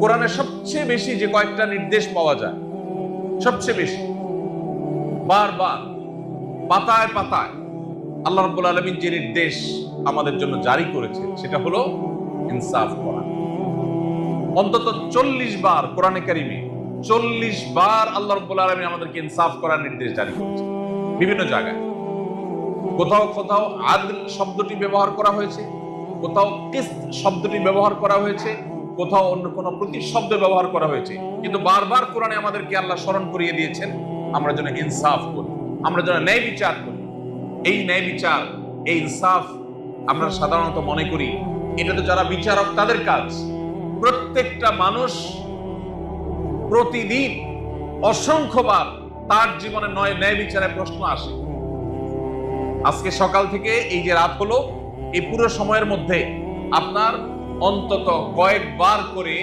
কোরআনে সবচেয়ে বেশি যে কয়েকটা নির্দেশ পাওয়া যায়, সবচেয়ে বেশি বারবার পাতায় পাতায় আল্লাহ রাব্বুল আলামিন যে নির্দেশ আমাদের জন্য জারি করেছে সেটা হলো ইনসাফ করা। অন্তত 40 বার কোরআনে কারিমে 40 বার আল্লাহ রাব্বুল আলামিন আমাদেরকে ইনসাফ করার নির্দেশ জারি করেছে। বিভিন্ন জায়গায় কোথাও কোথাও আদল শব্দটি ব্যবহার করা হয়েছে, কোথাও কিসত শব্দটি ব্যবহার করা হয়েছে, কোথাও অন্য কোনো প্রতিশব্দ ব্যবহার করা হয়েছে, কিন্তু বারবার কোরআনে আমাদেরকে আল্লাহ স্মরণ করিয়ে দিয়েছেন আমরা যেন ইনসাফ করি, আমরা যেন ন্যায় বিচার করি। এই ন্যায় বিচার, এই ইনসাফ আমরা সাধারণত মনে করি এটা তো যারা বিচারক তাদের কাজ। প্রত্যেকটা মানুষ প্রতিদিন অসংখ্যবার তার জীবনে ন্যায় বিচারের প্রশ্ন আসে। আজকে সকাল থেকে এই যে রাত হলো, এই পুরো সময়ের মধ্যে আপনার অন্তত কয়েকবার করে